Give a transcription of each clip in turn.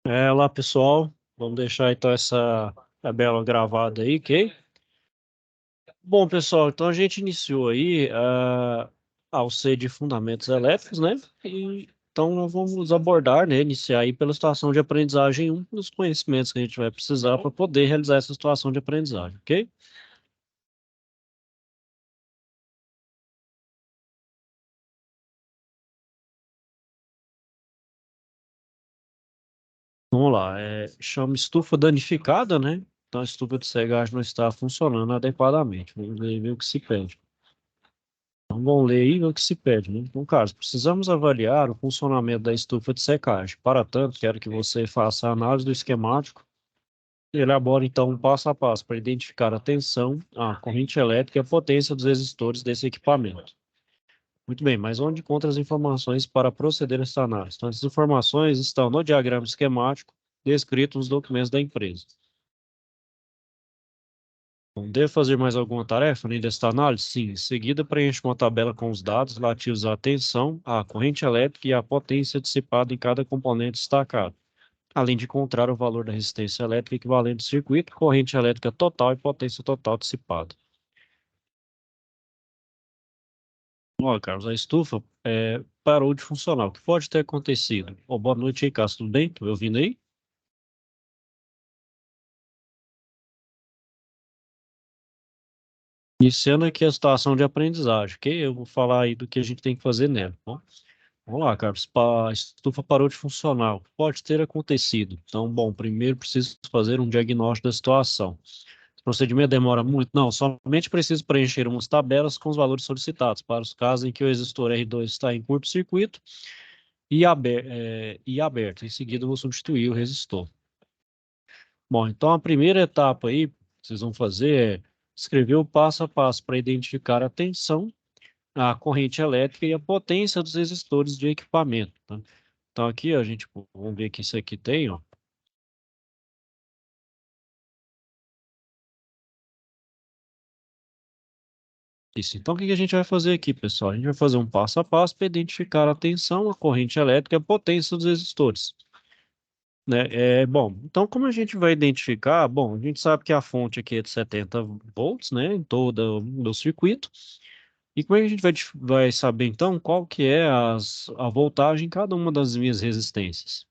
Olá pessoal, vamos deixar então essa tabela gravada aí, ok? Bom pessoal, então a gente iniciou aí ao C de Fundamentos Elétricos, né? Então nós vamos abordar, né, iniciar aí pela situação de aprendizagem um dos conhecimentos que a gente vai precisar para poder realizar essa situação de aprendizagem, ok? Vamos lá, chama estufa danificada, né? Então a estufa de secagem não está funcionando adequadamente, vamos ver o que se pede. Então, vamos ler aí o que se pede, né? Então, Carlos, precisamos avaliar o funcionamento da estufa de secagem. Para tanto, quero que você faça a análise do esquemático e elabore, então, um passo a passo para identificar a tensão, a corrente elétrica e a potência dos resistores desse equipamento. Muito bem, mas onde encontra as informações para proceder a essa análise? Então, essas informações estão no diagrama esquemático descrito nos documentos da empresa. Bom, devo fazer mais alguma tarefa além desta análise? Sim. Em seguida, preencha uma tabela com os dados relativos à tensão, à corrente elétrica e à potência dissipada em cada componente destacado, além de encontrar o valor da resistência elétrica equivalente do circuito, corrente elétrica total e potência total dissipada. Olha, Carlos, a estufa parou de funcionar. O que pode ter acontecido? Oh, boa noite aí, Cássio. Tudo bem? Tô me ouvindo aí? Iniciando aqui a situação de aprendizagem, ok? Eu vou falar aí do que a gente tem que fazer nela, tá bom? Vamos lá, Carlos. A estufa parou de funcionar. O que pode ter acontecido? Então, bom, primeiro preciso fazer um diagnóstico da situação. O procedimento demora muito? Não, somente preciso preencher umas tabelas com os valores solicitados, para os casos em que o resistor R2 está em curto-circuito e aberto. Em seguida, eu vou substituir o resistor. Bom, então a primeira etapa aí que vocês vão fazer é escrever o passo a passo para identificar a tensão, a corrente elétrica e a potência dos resistores de equipamento, tá? Então aqui, ó, a gente, vamos ver que isso aqui tem, ó. Isso. Então o que que a gente vai fazer aqui, pessoal? A gente vai fazer um passo a passo para identificar a tensão, a corrente elétrica e a potência dos resistores, né? Bom, então como a gente vai identificar? Bom, a gente sabe que a fonte aqui é de 70 volts, né, em todo o circuito. E como é que a gente vai saber então qual que é a voltagem em cada uma das minhas resistências?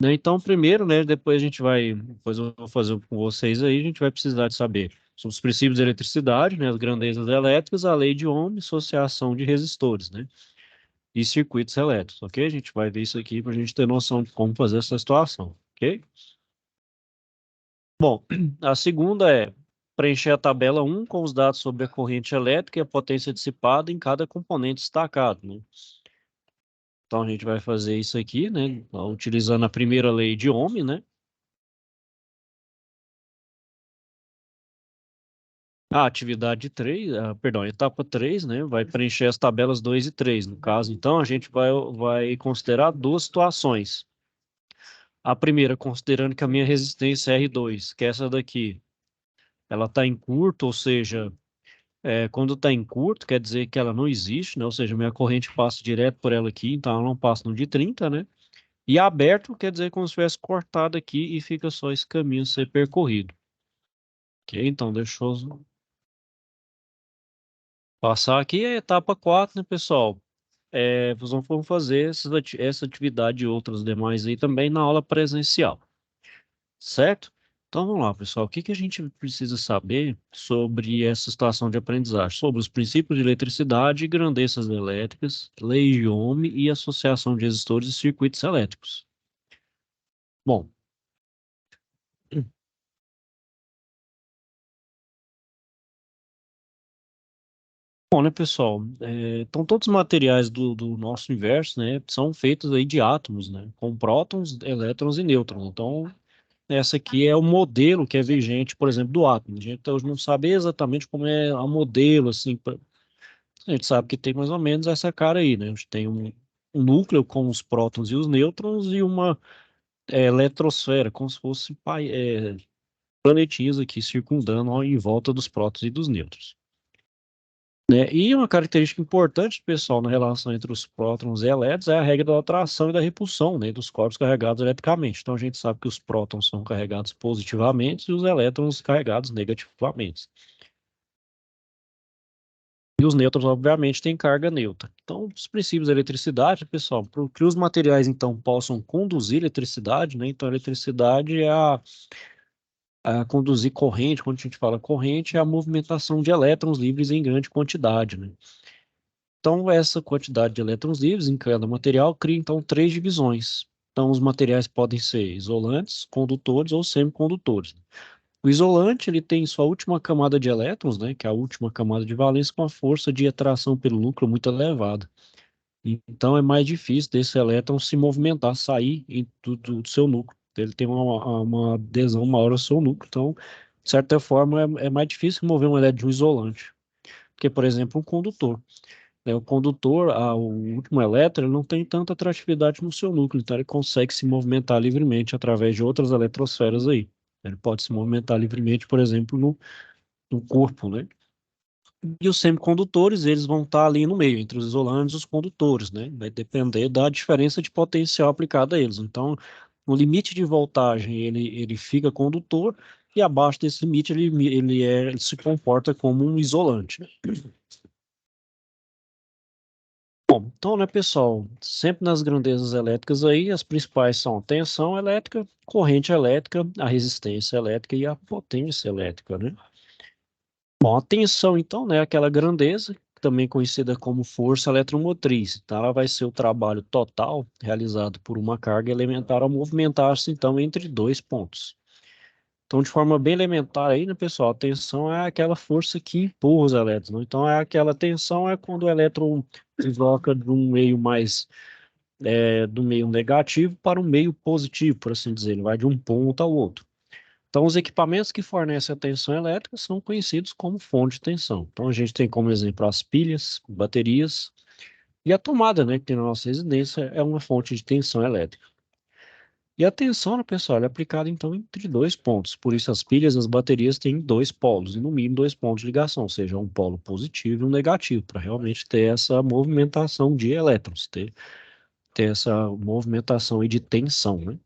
Né? Então, primeiro, né, depois eu vou fazer com vocês aí, a gente vai precisar de saber sobre os princípios de eletricidade, né, as grandezas elétricas, a lei de Ohm, associação de resistores, né, e circuitos elétricos, ok? A gente vai ver isso aqui para a gente ter noção de como fazer essa situação, ok? Bom, a segunda é preencher a tabela um com os dados sobre a corrente elétrica e a potência dissipada em cada componente destacado, né? Então a gente vai fazer isso aqui, né, utilizando a primeira lei de Ohm, né? A atividade 3, perdão, a etapa 3, né, vai preencher as tabelas 2 e 3. No caso, então, a gente vai considerar duas situações. A primeira, considerando que a minha resistência é R2, que é essa daqui, ela está em curto, ou seja, quando está em curto, quer dizer que ela não existe, né? Ou seja, minha corrente passa direto por ela aqui, então ela não passa no de 30, né? E aberto quer dizer como se tivesse cortado aqui e fica só esse caminho ser percorrido. Ok? Então, deixa eu passar aqui a etapa 4, né, pessoal? Nós vamos fazer essa atividade e outras demais aí também na aula presencial, certo? Então vamos lá, pessoal. O que que a gente precisa saber sobre essa situação de aprendizagem? Sobre os princípios de eletricidade, grandezas elétricas, lei de Ohm e associação de resistores e circuitos elétricos. Bom, bom, né, pessoal? Então todos os materiais do nosso universo, né, são feitos aí de átomos, né, com prótons, elétrons e nêutrons. Então essa aqui é o modelo que é vigente, por exemplo, do átomo. A gente hoje não sabe exatamente como é o modelo, assim, a gente sabe que tem mais ou menos essa cara aí, né? A gente tem um núcleo com os prótons e os nêutrons e uma eletrosfera, como se fosse planetinhas aqui circundando em volta dos prótons e dos nêutrons. né? E uma característica importante, pessoal, na relação entre os prótons e elétrons é a regra da atração e da repulsão, né, dos corpos carregados eletricamente. Então a gente sabe que os prótons são carregados positivamente e os elétrons carregados negativamente. E os nêutrons, obviamente, têm carga neutra. Então, os princípios da eletricidade, pessoal, para que os materiais, então, possam conduzir eletricidade, né? Então, a eletricidade é a conduzir corrente, quando a gente fala corrente, é a movimentação de elétrons livres em grande quantidade, né? Então, essa quantidade de elétrons livres em cada material cria, então, três divisões. Então, os materiais podem ser isolantes, condutores ou semicondutores. O isolante, ele tem sua última camada de elétrons, né, que é a última camada de valência, com a força de atração pelo núcleo muito elevada. Então, é mais difícil desse elétron se movimentar, sair do seu núcleo. Ele tem uma adesão maior ao seu núcleo. Então, de certa forma, é mais difícil mover um elétron de um isolante. Porque, por exemplo, um condutor, né? O condutor, o último elétron, ele não tem tanta atratividade no seu núcleo, então ele consegue se movimentar livremente através de outras eletrosferas aí. Ele pode se movimentar livremente, por exemplo, no corpo, né? E os semicondutores, eles vão estar ali no meio, entre os isolantes e os condutores, né? Vai depender da diferença de potencial aplicada a eles. Então, no limite de voltagem, ele fica condutor, e abaixo desse limite, ele se comporta como um isolante. Bom, então, né, pessoal, sempre nas grandezas elétricas aí, as principais são a tensão elétrica, corrente elétrica, a resistência elétrica e a potência elétrica, né? Bom, a tensão, então, né, é aquela grandeza, também conhecida como força eletromotriz. Então, ela vai ser o trabalho total realizado por uma carga elementar ao movimentar-se, então, entre dois pontos. Então, de forma bem elementar aí, né, pessoal, a tensão é aquela força que empurra os elétrons, né? Então, é aquela tensão é quando o elétron se desloca de um meio do meio negativo para o meio positivo, por assim dizer. Ele vai de um ponto ao outro. Então, os equipamentos que fornecem a tensão elétrica são conhecidos como fonte de tensão. Então, a gente tem como exemplo as pilhas, baterias e a tomada, né, que tem na nossa residência, é uma fonte de tensão elétrica. E a tensão, né, pessoal, é aplicada então entre dois pontos. Por isso, as pilhas e as baterias têm dois polos, e no mínimo dois pontos de ligação, ou seja, um polo positivo e um negativo, para realmente ter essa movimentação de elétrons, ter essa movimentação aí de tensão, né?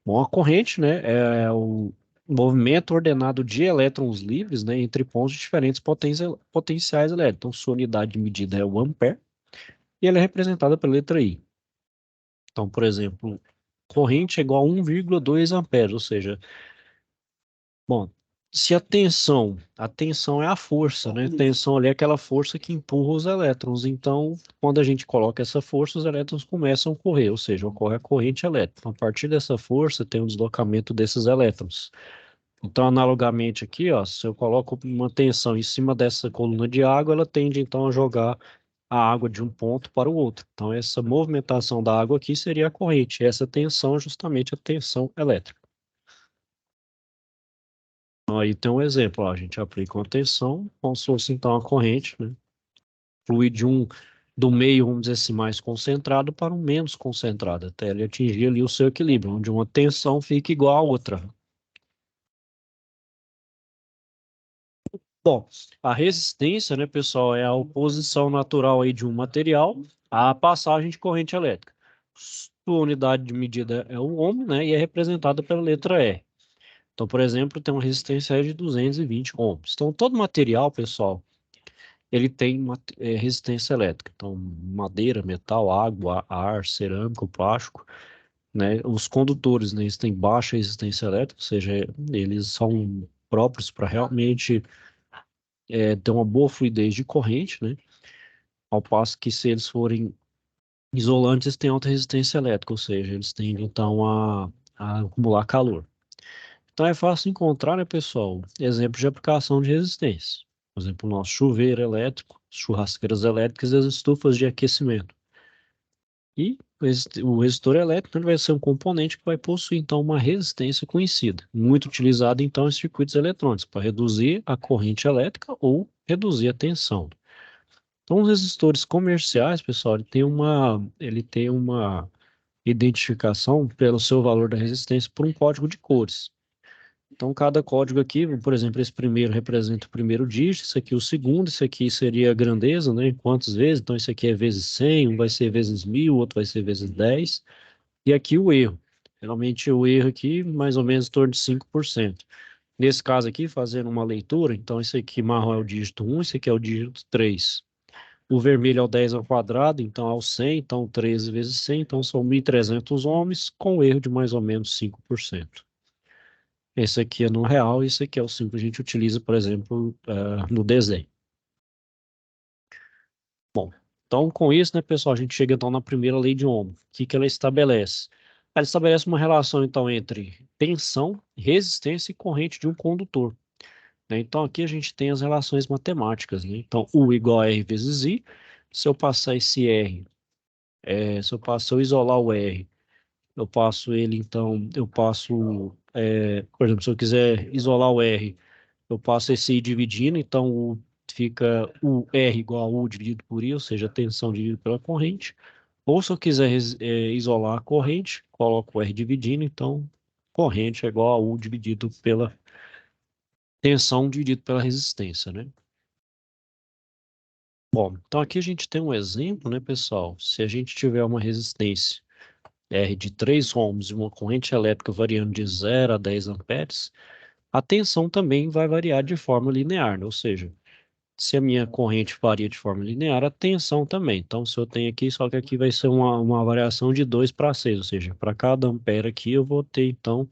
Bom, a corrente, né, é o movimento ordenado de elétrons livres, né, entre pontos de diferentes potenciais elétricos. Então, sua unidade de medida é o ampere, e ela é representada pela letra I. Então, por exemplo, corrente é igual a 1,2 amperes, ou seja, bom, se a tensão é a força, né? A tensão ali é aquela força que empurra os elétrons. Então, quando a gente coloca essa força, os elétrons começam a correr, ou seja, ocorre a corrente elétrica. Então, a partir dessa força, tem o deslocamento desses elétrons. Então, analogamente aqui, ó, se eu coloco uma tensão em cima dessa coluna de água, ela tende então a jogar a água de um ponto para o outro. Então, essa movimentação da água aqui seria a corrente. Essa tensão é justamente a tensão elétrica. Então, aí tem um exemplo, ó, a gente aplica uma tensão, como se fosse então a corrente, né? Flui do meio, vamos dizer assim, mais concentrado para um menos concentrado, até ele atingir ali o seu equilíbrio, onde uma tensão fica igual a outra. Bom, a resistência, né, pessoal, é a oposição natural aí de um material à passagem de corrente elétrica. Sua unidade de medida é o ohm, né, e é representada pela letra E. Então, por exemplo, tem uma resistência aí de 220 ohms. Então, todo material, pessoal, ele tem uma resistência elétrica. Então, madeira, metal, água, ar, cerâmica, plástico, né? Os condutores, né, eles têm baixa resistência elétrica, ou seja, eles são próprios para realmente ter uma boa fluidez de corrente, né? Ao passo que se eles forem isolantes, eles têm alta resistência elétrica, ou seja, eles tendem então a acumular calor. Então é fácil encontrar, né, pessoal, exemplos de aplicação de resistência. Por exemplo, o nosso chuveiro elétrico, churrasqueiras elétricas e as estufas de aquecimento. E o resistor elétrico, ele vai ser um componente que vai possuir, então, uma resistência conhecida, muito utilizada, então, em circuitos eletrônicos, para reduzir a corrente elétrica ou reduzir a tensão. Então, os resistores comerciais, pessoal, ele tem uma identificação pelo seu valor da resistência por um código de cores. Então, cada código aqui, por exemplo, esse primeiro representa o primeiro dígito, isso aqui o segundo, isso aqui seria a grandeza, né? Quantas vezes? Então, isso aqui é vezes 100, um vai ser vezes 1000, outro vai ser vezes 10. E aqui o erro. Geralmente o erro aqui, mais ou menos, em torno de 5%. Nesse caso aqui, fazendo uma leitura, então esse aqui marrom é o dígito 1, esse aqui é o dígito 3. O vermelho é o 10 ao quadrado, então é o 100, então 13 vezes 100, então são 1.300 ohms, com erro de mais ou menos 5%. Esse aqui é no real, esse aqui é o símbolo que a gente utiliza, por exemplo, no desenho. Bom, então com isso, né, pessoal, a gente chega então na primeira lei de Ohm. O que que ela estabelece? Ela estabelece uma relação então entre tensão, resistência e corrente de um condutor, né? Então aqui a gente tem as relações matemáticas, né? Então U igual a R vezes I. Se eu passar esse R, se eu isolar o R, eu passo ele, então, por exemplo, se eu quiser isolar o R, eu passo esse I dividindo, então fica o R igual a U dividido por I, ou seja, a tensão dividida pela corrente. Ou se eu quiser isolar a corrente, coloco o R dividindo, então corrente é igual a U dividido pela tensão dividido pela resistência, né? Bom, então aqui a gente tem um exemplo, né, pessoal? Se a gente tiver uma resistência R de 3 ohms e uma corrente elétrica variando de 0 a 10 amperes, a tensão também vai variar de forma linear, né? Ou seja, se a minha corrente varia de forma linear, a tensão também. Então, se eu tenho aqui, só que aqui vai ser uma variação de 2 para 6, ou seja, para cada ampere aqui eu vou ter, então,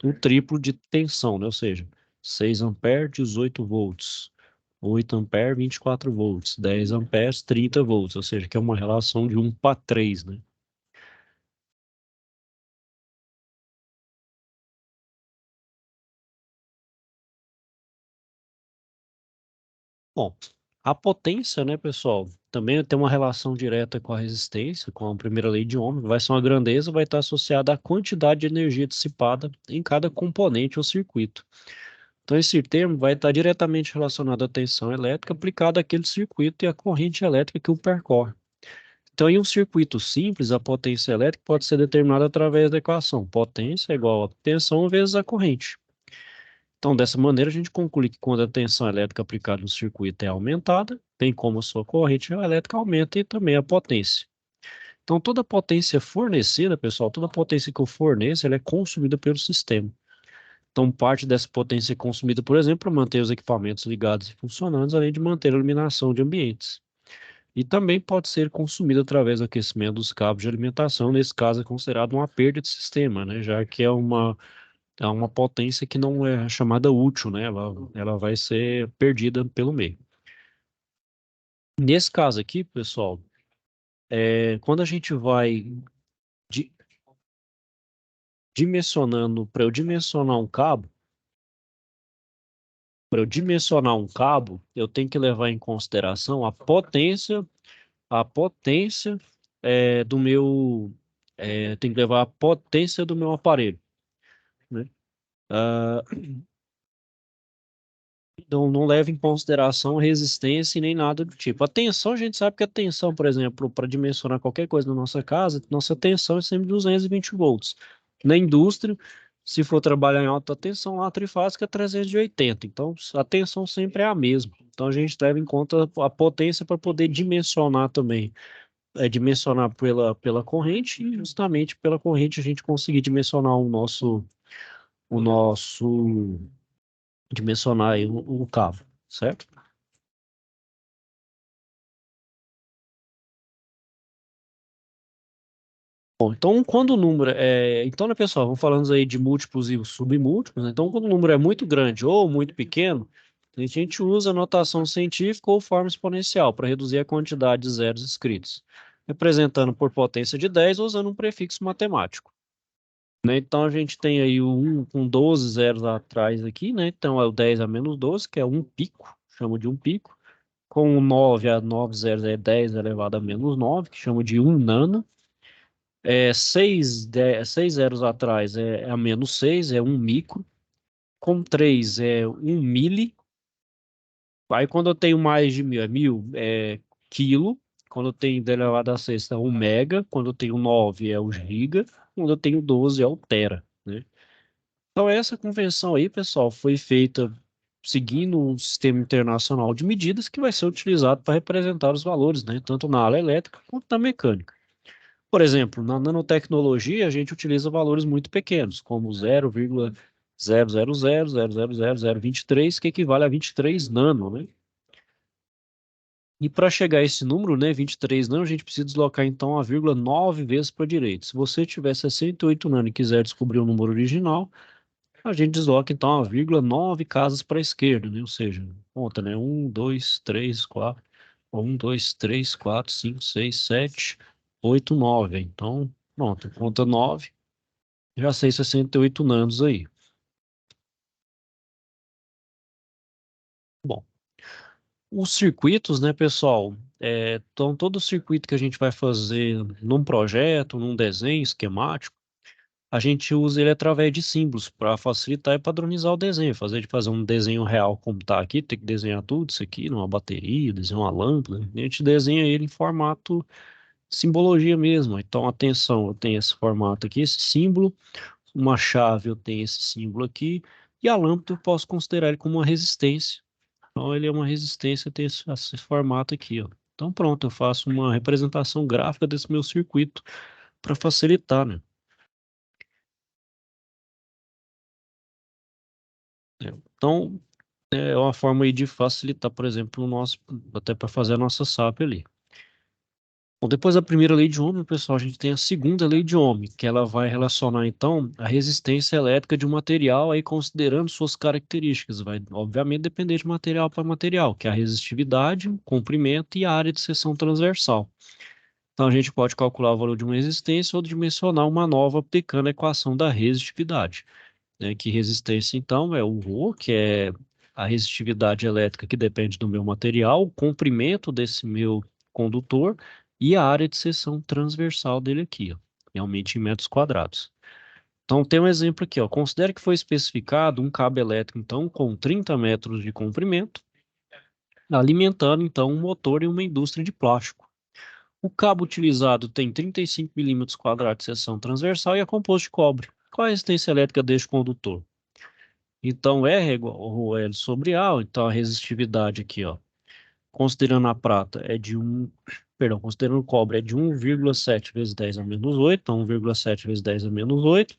o triplo de tensão, né? Ou seja, 6 amperes, 18 volts. 8 amperes, 24 volts. 10 amperes, 30 volts. Ou seja, que é uma relação de 1 para 3, né? Bom, a potência, né, pessoal, também tem uma relação direta com a resistência, com a primeira lei de Ohm. Vai ser uma grandeza, vai estar associada à quantidade de energia dissipada em cada componente ou circuito. Então, esse termo vai estar diretamente relacionado à tensão elétrica aplicada àquele circuito e à corrente elétrica que o percorre. Então, em um circuito simples, a potência elétrica pode ser determinada através da equação potência é igual a tensão vezes a corrente. Então, dessa maneira, a gente conclui que quando a tensão elétrica aplicada no circuito é aumentada, tem como a sua corrente elétrica aumenta e também a potência. Então, toda potência fornecida, pessoal, toda potência que eu forneço, ela é consumida pelo sistema. Então, parte dessa potência é consumida, por exemplo, para manter os equipamentos ligados e funcionando, além de manter a iluminação de ambientes. E também pode ser consumida através do aquecimento dos cabos de alimentação, nesse caso é considerado uma perda de sistema, né? Já que é uma potência que não é chamada útil, né? Ela vai ser perdida pelo meio. Nesse caso aqui, pessoal, quando a gente vai di- dimensionando, para eu dimensionar um cabo, eu tenho que levar em consideração a potência do meu, tem que levar a potência do meu aparelho, né? Ah, então, não leva em consideração resistência e nem nada do tipo. A tensão, a gente sabe que a tensão, por exemplo, para dimensionar qualquer coisa na nossa casa, nossa tensão é sempre 220 volts. Na indústria, se for trabalhar em alta tensão, lá a trifásica é 380. Então, a tensão sempre é a mesma. Então, a gente leva em conta a potência para poder dimensionar também. Dimensionar pela corrente e justamente pela corrente a gente conseguir dimensionar o nosso dimensionar aí o cabo, certo? Bom, então quando o número então, né, pessoal, vamos falando aí de múltiplos e submúltiplos, né? Então, quando o número é muito grande ou muito pequeno, a gente usa notação científica ou forma exponencial para reduzir a quantidade de zeros escritos, representando por potência de 10 usando um prefixo matemático, né? Então, a gente tem aí o 1 com 12 zeros atrás aqui, né? Então, é o 10 a menos 12, que é um pico, chama de um pico. Com o 9 a 9 zeros é 10 elevado a menos 9, que chama de um nano. 6 zeros atrás é a menos 6, é um micro. Com 3 é um mili. Aí quando eu tenho mais de 1.000, é 1.000, é quilo. Quando eu tenho de elevado a sexta, é um mega. Quando eu tenho 9 é o giga. Quando eu tenho 12 é o tera, né? Então, essa convenção aí, pessoal, foi feita seguindo um sistema internacional de medidas que vai ser utilizado para representar os valores, né, tanto na área elétrica quanto na mecânica. Por exemplo, na nanotecnologia, a gente utiliza valores muito pequenos, como 0,000000023, que equivale a 23 nano, né? E para chegar a esse número, né, 23 nano, a gente precisa deslocar então a vírgula 9 vezes para a direita. Se você tiver 68 nano e quiser descobrir o número original, a gente desloca então a vírgula 9 casas para a esquerda, né? Ou seja, conta, né? 1, 2, 3, 4, 1, 2, 3, 4, 5, 6, 7, 8, 9. Então, pronto, conta 9, já sei 68 nanos aí. Bom, os circuitos, né, pessoal? Então, todo circuito que a gente vai fazer num projeto, num desenho esquemático, a gente usa ele através de símbolos para facilitar e padronizar o desenho. Fazer um desenho real como está aqui, tem que desenhar tudo isso aqui, numa bateria, desenhar uma lâmpada. A gente desenha ele em formato simbologia mesmo. Então, atenção, eu tenho esse formato aqui, esse símbolo, uma chave eu tenho esse símbolo aqui, e a lâmpada eu posso considerar ele como uma resistência. Então, ele é uma resistência, tem esse formato aqui, ó. Então, pronto, eu faço uma representação gráfica desse meu circuito para facilitar, né? Então, é uma forma aí de facilitar, por exemplo, o nosso, até para fazer a nossa SAP ali. Bom, depois da primeira lei de Ohm, pessoal, a gente tem a segunda lei de Ohm, que ela vai relacionar, então, a resistência elétrica de um material aí considerando suas características. Vai, obviamente, depender de material para material, que é a resistividade, o comprimento e a área de seção transversal. Então, a gente pode calcular o valor de uma resistência ou dimensionar uma nova aplicando a equação da resistividade, né? Que resistência, então, é o Rho, que é a resistividade elétrica que depende do meu material, o comprimento desse meu condutor e a área de seção transversal dele aqui, ó, realmente em metros quadrados. Então, tem um exemplo aqui, ó. Considere que foi especificado um cabo elétrico, então, com 30 metros de comprimento, alimentando, então, um motor em uma indústria de plástico. O cabo utilizado tem 35 milímetros quadrados de seção transversal e é composto de cobre. Qual a resistência elétrica deste condutor? Então, R é igual ao L sobre A, então a resistividade aqui, ó, considerando a prata é de perdão, considerando o cobre é de 1,7 vezes 10 a menos 8, então 1,7 vezes 10 a menos 8,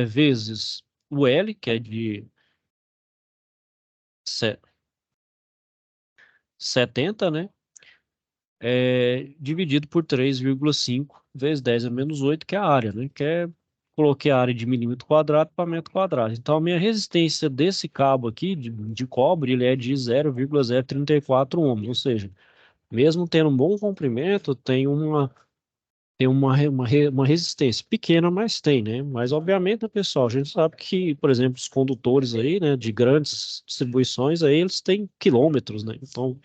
vezes o L, que é de se- 70, né, dividido por 3,5 vezes 10 a menos 8, que é a área, né, coloquei a área de milímetro quadrado para metro quadrado. Então, a minha resistência desse cabo aqui, de cobre, ele é de 0,034 ohms, ou seja, mesmo tendo um bom comprimento, uma resistência pequena, mas tem, né? Mas, obviamente, né, pessoal, a gente sabe que, por exemplo, os condutores aí, né, de grandes distribuições aí, eles têm quilômetros, né? Então,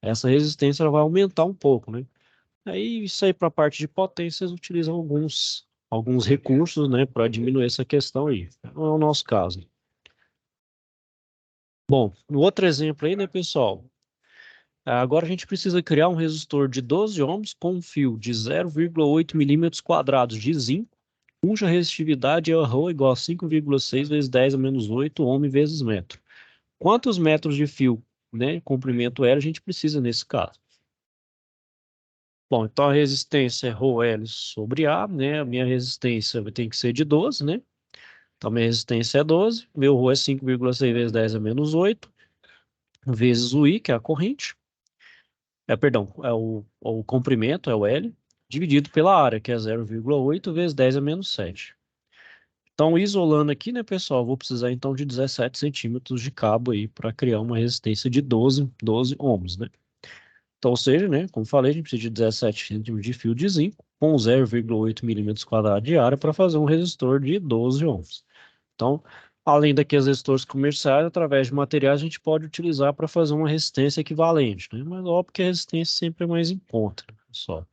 essa resistência ela vai aumentar um pouco, né? Aí, isso aí para a parte de potências, utilizam alguns recursos, né, para diminuir essa questão aí. Não é o nosso caso. Bom, no outro exemplo aí, né, pessoal? Agora a gente precisa criar um resistor de 12 ohms com um fio de 0,8 milímetros quadrados de zinco, cuja resistividade é ρ igual a 5,6 vezes 10 a menos 8 ohm vezes metro. Quantos metros de fio, né, comprimento L a gente precisa nesse caso? Bom, então a resistência é ρL sobre A, né? A minha resistência tem que ser de 12, né? Então minha resistência é 12, meu ρ é 5,6 vezes 10 a menos 8, vezes o I, que é a corrente. Perdão, o comprimento, é o L, dividido pela área, que é 0,8 vezes 10 a menos 7. Então, isolando aqui, né, pessoal, vou precisar então de 17 centímetros de cabo aí para criar uma resistência de 12 ohms, né? Então, ou seja, né, como falei, a gente precisa de 17 centímetros de fio de zinco com 0,8 milímetros quadrados de área para fazer um resistor de 12 ohms. Então, além daqueles resistores comerciais, através de materiais, a gente pode utilizar para fazer uma resistência equivalente, né? Mas óbvio que a resistência sempre é mais em conta, né, pessoal.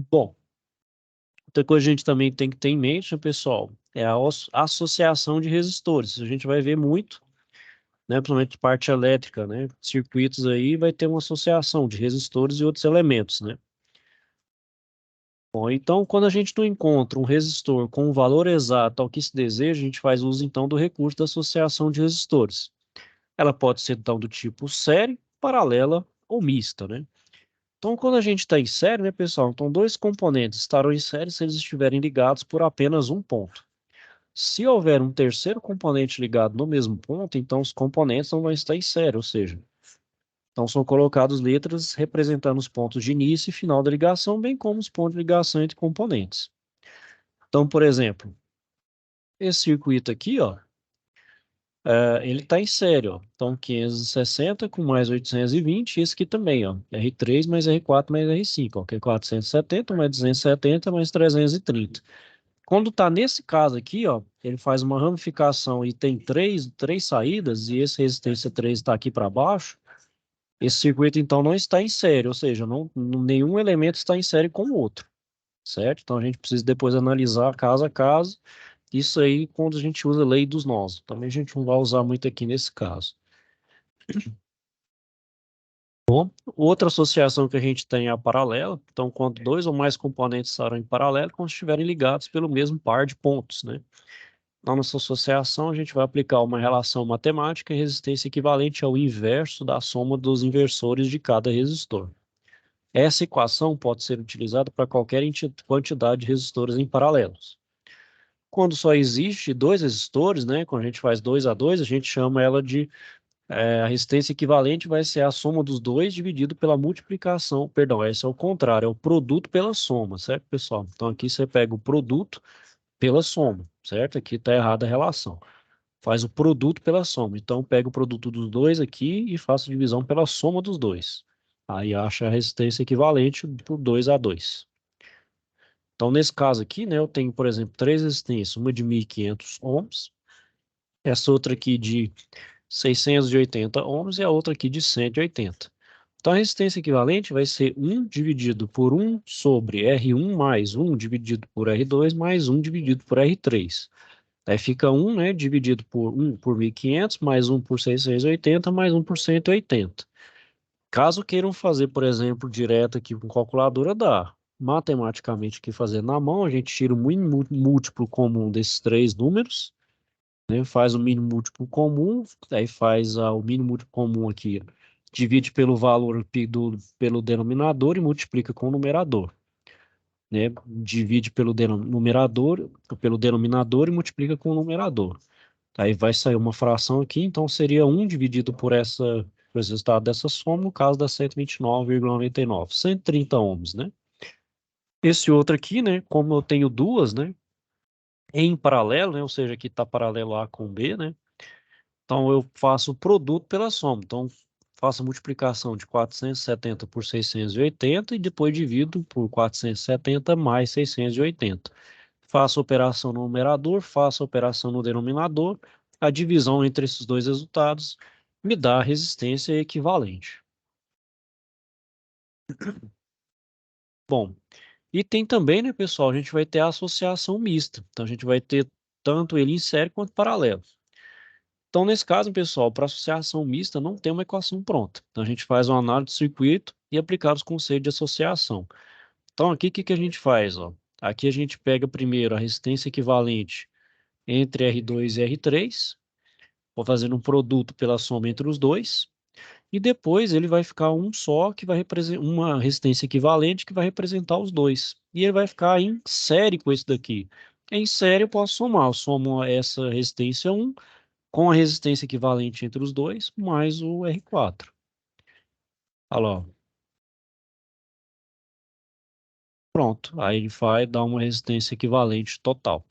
Bom, outra coisa que a gente também tem que ter em mente, né, pessoal, é a associação de resistores. A gente vai ver muito, né, principalmente parte elétrica, né, circuitos aí vai ter uma associação de resistores e outros elementos, né? Bom, então, quando a gente não encontra um resistor com o valor exato ao que se deseja, a gente faz uso, então, do recurso da associação de resistores. Ela pode ser, então, do tipo série, paralela ou mista, né? Então, quando a gente está em série, né, pessoal? Então, dois componentes estarão em série se eles estiverem ligados por apenas um ponto. Se houver um terceiro componente ligado no mesmo ponto, então os componentes não vão estar em série, ou seja, então são colocadas letras representando os pontos de início e final da ligação, bem como os pontos de ligação entre componentes. Então, por exemplo, esse circuito aqui, ó, ele está em série, ó. Então, 560 com mais 820, esse aqui também, ó, R3 mais R4 mais R5, ó, que é 470 mais 270 mais 330. Quando está nesse caso aqui, ó, ele faz uma ramificação e tem três saídas, e esse resistência 3 está aqui para baixo, esse circuito então não está em série, ou seja, nenhum elemento está em série com o outro, certo? Então a gente precisa depois analisar caso a caso, isso aí quando a gente usa a lei dos nós. Também a gente não vai usar muito aqui nesse caso. Outra associação que a gente tem é a paralela, então quando dois ou mais componentes estarão em paralelo, quando estiverem ligados pelo mesmo par de pontos, né? Na nossa associação, a gente vai aplicar uma relação matemática e resistência equivalente ao inverso da soma dos inversores de cada resistor. Essa equação pode ser utilizada para qualquer quantidade de resistores em paralelos. Quando só existe dois resistores, né, quando a gente faz 2 a 2, a gente chama ela de a resistência equivalente vai ser a soma dos dois dividido pela multiplicação, perdão, esse é o contrário, é o produto pela soma, certo, pessoal? Então aqui você pega o produto pela soma, certo? Aqui está errada a relação. Faz o produto pela soma. Então, pega o produto dos dois aqui e faço divisão pela soma dos dois. Aí acha a resistência equivalente por 2 a 2. Então, nesse caso aqui, né, eu tenho, por exemplo, três resistências, uma de 1.500 ohms, essa outra aqui de 680 ohms e a outra aqui de 180. Então, a resistência equivalente vai ser 1 dividido por 1 sobre R1 mais 1 dividido por R2 mais 1 dividido por R3. Aí fica 1, né, dividido por 1 por 1.500, mais 1 por 680, mais 1 por 180. Caso queiram fazer, por exemplo, direto aqui com calculadora, dá. Matematicamente, aqui fazendo na mão, a gente tira o mínimo múltiplo comum desses três números, né, faz o mínimo múltiplo comum, aí faz o mínimo múltiplo comum aqui, divide pelo valor pelo denominador e multiplica com o numerador, né? Divide pelo denominador e multiplica com o numerador. Aí vai sair uma fração aqui, então seria 1 dividido por esse resultado dessa soma, no caso da 129,99, 130 ohms, né? Esse outro aqui, né, como eu tenho duas, né, em paralelo, né, ou seja, aqui está paralelo A com B, né? Então eu faço o produto pela soma. Então faço a multiplicação de 470 por 680 e depois divido por 470 mais 680. Faço a operação no numerador, faço a operação no denominador, a divisão entre esses dois resultados me dá a resistência equivalente. Bom, e tem também, né, pessoal, a gente vai ter a associação mista. Então a gente vai ter tanto ele em série quanto paralelo. Então, nesse caso, pessoal, para associação mista não tem uma equação pronta. Então a gente faz uma análise de circuito e aplicar os conceitos de associação. Então aqui o que que a gente faz, ó? Aqui a gente pega primeiro a resistência equivalente entre R2 e R3. Vou fazer um produto pela soma entre os dois, e depois ele vai ficar um só, que vai representar uma resistência equivalente, que vai representar os dois. E ele vai ficar em série com esse daqui. Em série eu posso somar, eu somo essa resistência 1 com a resistência equivalente entre os dois, mais o R4. Olha lá, ó. Pronto, aí ele vai dar uma resistência equivalente total.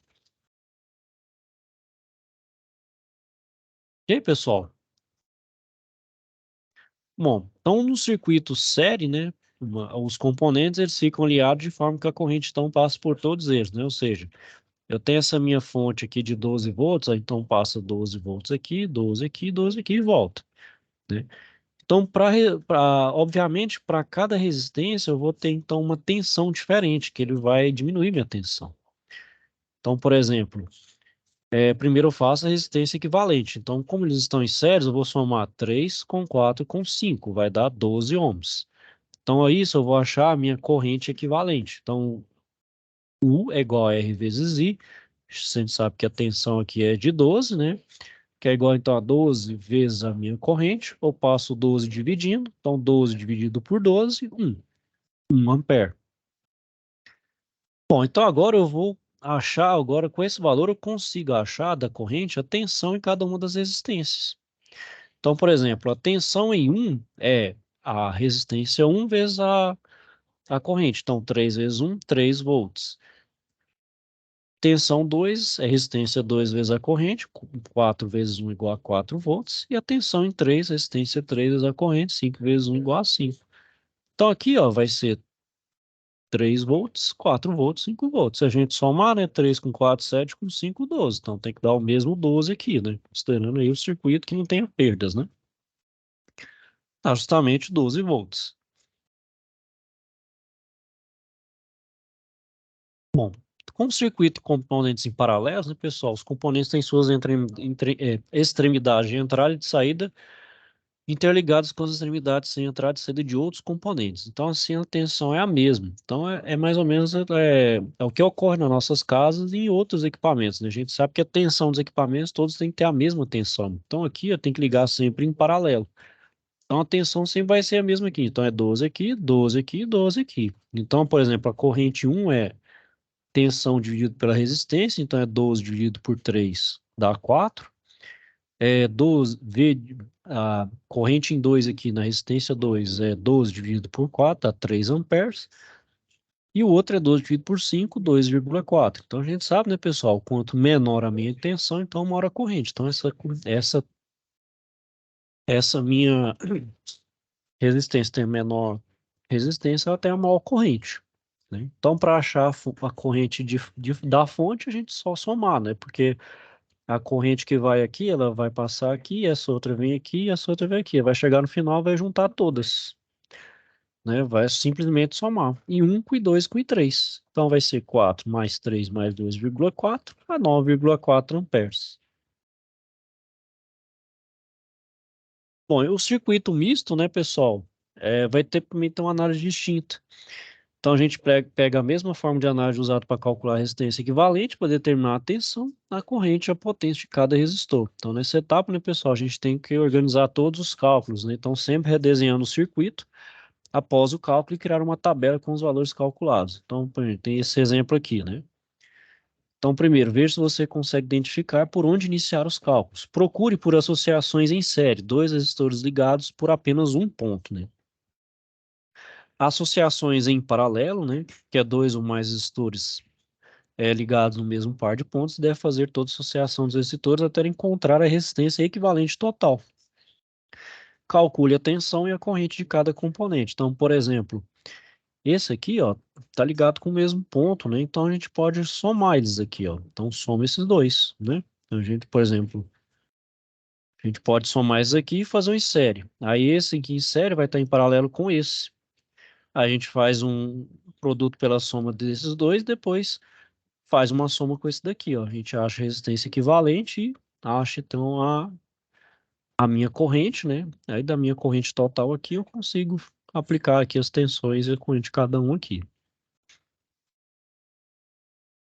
E aí, pessoal? Bom, então no circuito série, né, os componentes eles ficam ligados de forma que a corrente então passa por todos eles, né? Ou seja, eu tenho essa minha fonte aqui de 12 volts, aí então passa 12 volts aqui, 12 aqui, 12 aqui e volta, né? Então, obviamente, para cada resistência eu vou ter então uma tensão diferente, que ele vai diminuir minha tensão. Então, por exemplo, primeiro eu faço a resistência equivalente. Então, como eles estão em séries, eu vou somar 3 com 4 com 5, vai dar 12 ohms. Então, a isso eu vou achar a minha corrente equivalente. Então, U é igual a R vezes I. A gente sabe que a tensão aqui é de 12, né? Que é igual então a 12 vezes a minha corrente. Eu passo 12 dividindo. Então, 12 dividido por 12, 1 ampere. Bom, então agora eu vou achar, agora com esse valor eu consigo achar da corrente a tensão em cada uma das resistências. Então, por exemplo, a tensão em 1 é a resistência 1 vezes a corrente. Então, 3 vezes 1, 3 volts. Tensão 2 é resistência 2 vezes a corrente, 4 vezes 1 igual a 4 volts. E a tensão em 3, resistência 3 vezes a corrente, 5 vezes 1 igual a 5. Então, aqui ó, vai ser 3 volts, 4 volts, 5 volts. Se a gente somar, né, 3 com 4, 7 com 5, 12. Então, tem que dar o mesmo 12 aqui, né? Considerando aí o circuito que não tenha perdas, né? Tá justamente 12 volts. Bom, com o circuito e componentes em paralelos, né, pessoal, os componentes têm suas extremidades de entrada e de saída interligados com as extremidades de entrada e saída de outros componentes. Então, assim, a tensão é a mesma. Então, é mais ou menos o que ocorre nas nossas casas e em outros equipamentos, né? A gente sabe que a tensão dos equipamentos todos têm que ter a mesma tensão. Então, aqui eu tenho que ligar sempre em paralelo. Então, a tensão sempre vai ser a mesma aqui. Então, é 12 aqui, 12 aqui, 12 aqui. Então, por exemplo, a corrente 1 é tensão dividido pela resistência, então é 12 dividido por 3 dá 4. 12, a corrente em 2 aqui na resistência 2 é 12 dividido por 4 dá 3 amperes. E o outro é 12 dividido por 5, 2,4. Então a gente sabe, né, pessoal, quanto menor a minha tensão, então maior a corrente. Então essa minha resistência tem menor resistência, ela tem a maior corrente, né? Então, para achar a corrente da fonte, a gente só somar, né? Porque a corrente que vai aqui, ela vai passar aqui, essa outra vem aqui, essa outra vem aqui. Vai chegar no final, vai juntar todas, né? Vai simplesmente somar. E 1 com I2 com I3. Então vai ser 4 mais 3 mais 2,4 a 9,4 amperes. Bom, e o circuito misto, né, pessoal, vai ter também ter uma análise distinta. Então a gente pega a mesma forma de análise usada para calcular a resistência equivalente para determinar a tensão, a corrente e a potência de cada resistor. Então nessa etapa, né, pessoal, a gente tem que organizar todos os cálculos, né? Então sempre redesenhando o circuito após o cálculo e criar uma tabela com os valores calculados. Então, por exemplo, tem esse exemplo aqui, né? Então, primeiro, veja se você consegue identificar por onde iniciar os cálculos. Procure por associações em série, dois resistores ligados por apenas um ponto, né? Associações em paralelo, né? Que é dois ou mais resistores ligados no mesmo par de pontos, deve fazer toda associação dos resistores até encontrar a resistência equivalente total. Calcule a tensão e a corrente de cada componente. Então, por exemplo, esse aqui, ó, tá ligado com o mesmo ponto, né? Então a gente pode somar eles aqui, ó. Então soma esses dois, né? Então a gente, por exemplo, a gente pode somar esses aqui e fazer um em série. Aí esse aqui em série vai estar em paralelo com esse. Aí a gente faz um produto pela soma desses dois, depois faz uma soma com esse daqui, ó. A gente acha a resistência equivalente e acha então a minha corrente, né? Aí da minha corrente total aqui eu consigo aplicar aqui as tensões e a corrente de cada um aqui.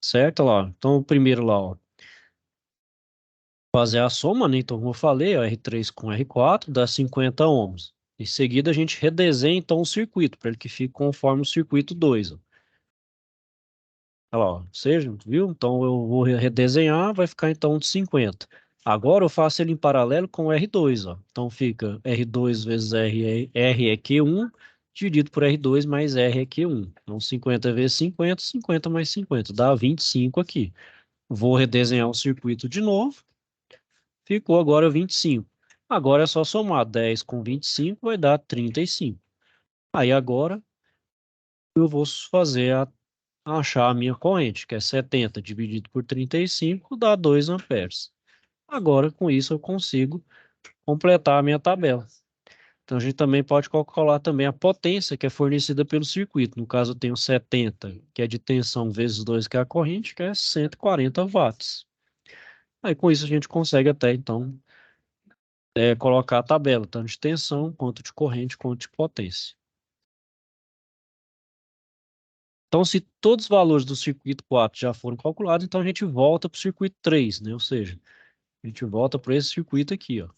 Certo lá? Então, o primeiro lá, ó, fazer a soma, né? Então, como eu falei, ó, R3 com R4 dá 50 ohms. Em seguida, a gente redesenha então o circuito, para ele que fique conforme o circuito 2. Ó. Olha lá, ó, seja, viu? Então, eu vou redesenhar, vai ficar então de 50. Agora, eu faço ele em paralelo com o R2. Ó. Então, fica R2 vezes R é Q1, dividido por R2 mais R é Q1. Então, 50 vezes 50, 50 mais 50, dá 25 aqui. Vou redesenhar o circuito de novo. Ficou agora 25. Agora é só somar 10 com 25, vai dar 35. Aí agora eu vou fazer achar a minha corrente, que é 70 dividido por 35, dá 2 amperes. Agora com isso eu consigo completar a minha tabela. Então a gente também pode calcular também a potência que é fornecida pelo circuito. No caso eu tenho 70, que é de tensão vezes 2, que é a corrente, que é 140 watts. Aí com isso a gente consegue até então colocar a tabela, tanto de tensão, quanto de corrente, quanto de potência. Então, se todos os valores do circuito 4 já foram calculados, então a gente volta para o circuito 3, né? Ou seja, a gente volta para esse circuito aqui, ó.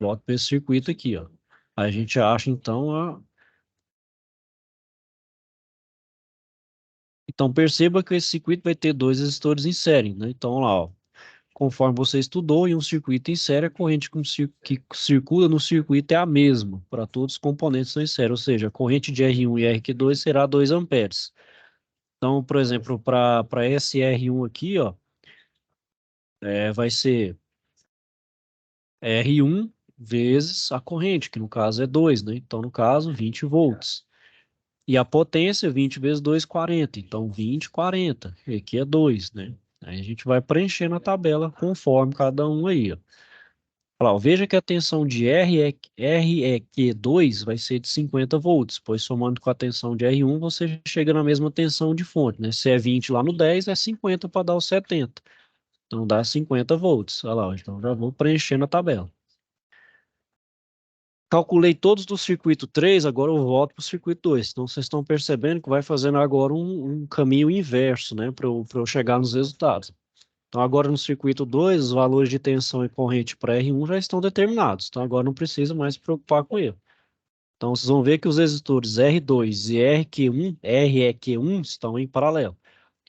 Volta para esse circuito aqui, ó. Aí a gente acha, então, Então, perceba que esse circuito vai ter dois resistores em série, né? Então, lá, ó. Conforme você estudou, em um circuito em série, a corrente que circula no circuito é a mesma para todos os componentes que são em série, ou seja, a corrente de R1 e R2 será 2 amperes. Então, por exemplo, para esse R1 aqui, ó, vai ser R1 vezes a corrente, que no caso é 2, né? Então, no caso, 20 volts. E a potência, 20 vezes 2, 40. Então, 20, 40. E aqui é 2, né? Aí a gente vai preenchendo a tabela conforme cada um aí, ó. Olha lá, ó, veja que a tensão de REQ2 vai ser de 50 volts, pois somando com a tensão de R1, você chega na mesma tensão de fonte, né? Se é 20 lá no 10, é 50 para dar os 70. Então dá 50 volts. Olha lá, ó, então já vou preenchendo a tabela. Calculei todos do circuito 3, agora eu volto para o circuito 2. Então vocês estão percebendo que vai fazendo agora um caminho inverso, né, para eu chegar nos resultados. Então agora no circuito 2, os valores de tensão e corrente para R1 já estão determinados. Então agora não precisa mais se preocupar com ele. Então vocês vão ver que os resistores R2 e REQ1 estão em paralelo.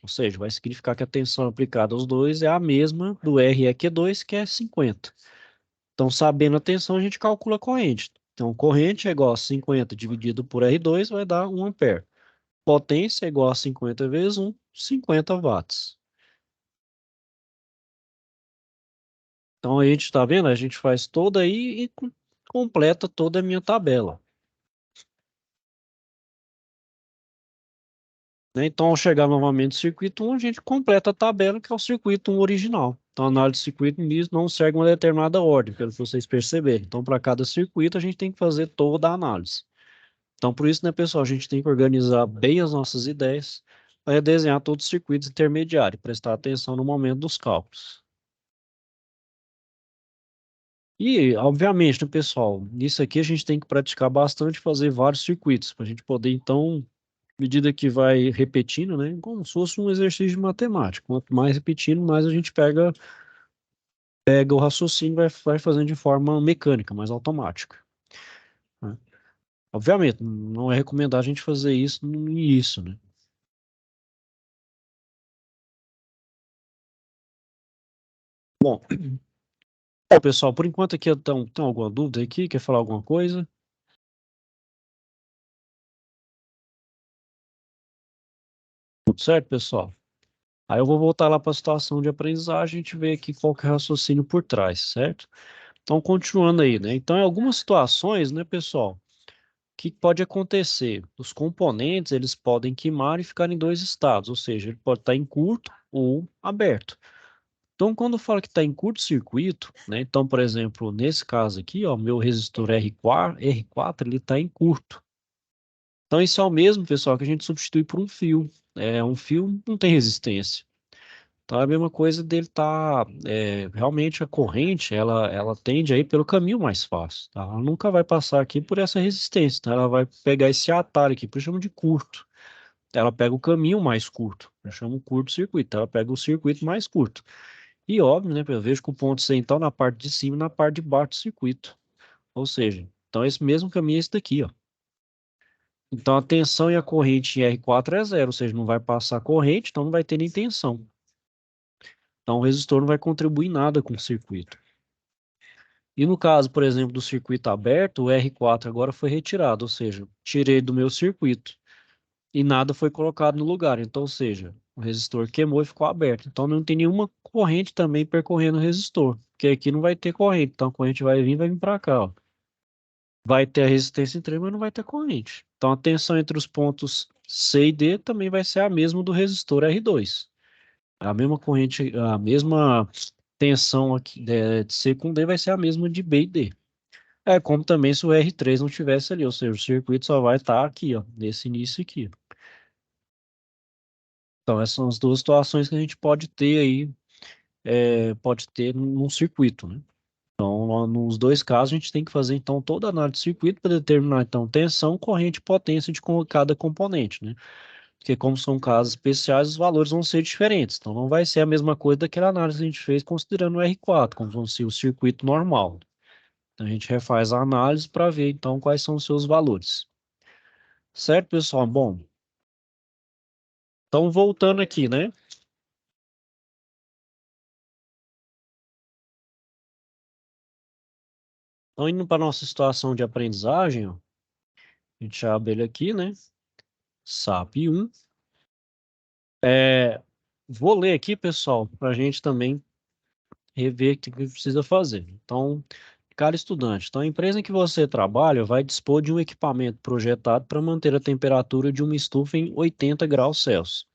Ou seja, vai significar que a tensão aplicada aos dois é a mesma do REQ2, que é 50. Então, sabendo a tensão, a gente calcula a corrente. Então, corrente é igual a 50 dividido por R2 vai dar 1 ampere. Potência é igual a 50 vezes 1, 50 watts. Então, a gente está vendo? A gente faz toda aí e completa toda a minha tabela, né? Então, ao chegar novamente no circuito 1, a gente completa a tabela, que é o circuito 1 original. Então, a análise de circuito nisso não segue uma determinada ordem, pelo que vocês perceberem. Então, para cada circuito, a gente tem que fazer toda a análise. Então, por isso, né, pessoal, a gente tem que organizar bem as nossas ideias para desenhar todos os circuitos intermediários, prestar atenção no momento dos cálculos. E, obviamente, né, pessoal, nisso aqui a gente tem que praticar bastante, fazer vários circuitos, para a gente poder, então, à medida que vai repetindo, né, como se fosse um exercício de matemática. Quanto mais repetindo, mais a gente pega o raciocínio e vai fazendo de forma mecânica, mais automática, né? Obviamente, não é recomendado a gente fazer isso no início, né? Bom, bom, pessoal, por enquanto aqui então, tem alguma dúvida aqui? Quer falar alguma coisa? Tudo certo, pessoal? Aí eu vou voltar lá para a situação de aprendizagem, a gente vê aqui qual que é o raciocínio por trás, certo? Então, continuando aí, né? Então, em algumas situações, né, pessoal, o que pode acontecer? Os componentes, eles podem queimar e ficar em dois estados, ou seja, ele pode estar em curto ou aberto. Então, quando fala que está em curto-circuito, né? Então, por exemplo, nesse caso aqui, ó, meu resistor R4 ele está em curto. Então, isso é o mesmo, pessoal, que a gente substitui por um fio. Um fio não tem resistência. Então, é a mesma coisa dele tá, realmente a corrente, ela tende aí pelo caminho mais fácil, tá? Ela nunca vai passar aqui por essa resistência, tá? Ela vai pegar esse atalho aqui, por isso chama de curto. Ela pega o caminho mais curto, eu chamo curto-circuito, ela pega o circuito mais curto. E óbvio, né, eu vejo que o ponto central na parte de cima e na parte de baixo do circuito. Ou seja, então esse mesmo caminho é esse daqui, ó. Então a tensão e a corrente em R4 é zero, ou seja, não vai passar corrente, então não vai ter nem tensão. Então o resistor não vai contribuir nada com o circuito. E no caso, por exemplo, do circuito aberto, o R4 agora foi retirado, ou seja, tirei do meu circuito e nada foi colocado no lugar. Então, ou seja, o resistor queimou e ficou aberto. Então não tem nenhuma corrente também percorrendo o resistor, porque aqui não vai ter corrente. Então a corrente vai vir para cá, ó. Vai ter a resistência em trem, mas não vai ter corrente. Então a tensão entre os pontos C e D também vai ser a mesma do resistor R2. A mesma corrente, a mesma tensão aqui de C com D vai ser a mesma de B e D. É como também se o R3 não tivesse ali, ou seja, o circuito só vai estar aqui, ó, nesse início aqui. Então essas são as duas situações que a gente pode ter aí, pode ter num circuito, né? Então, nos dois casos, a gente tem que fazer, então, toda a análise de circuito para determinar, então, tensão, corrente e potência de cada componente, né? Porque como são casos especiais, os valores vão ser diferentes. Então, não vai ser a mesma coisa daquela análise que a gente fez considerando o R4, como se o circuito normal. Então, a gente refaz a análise para ver, então, quais são os seus valores. Certo, pessoal? Bom, então, voltando aqui, né? Então, indo para a nossa situação de aprendizagem, ó, a gente abre ele aqui, né? SAP 1. É, vou ler aqui, pessoal, para a gente também rever o que precisa fazer. Então, cara estudante, então a empresa em que você trabalha vai dispor de um equipamento projetado para manter a temperatura de uma estufa em 80 graus Celsius.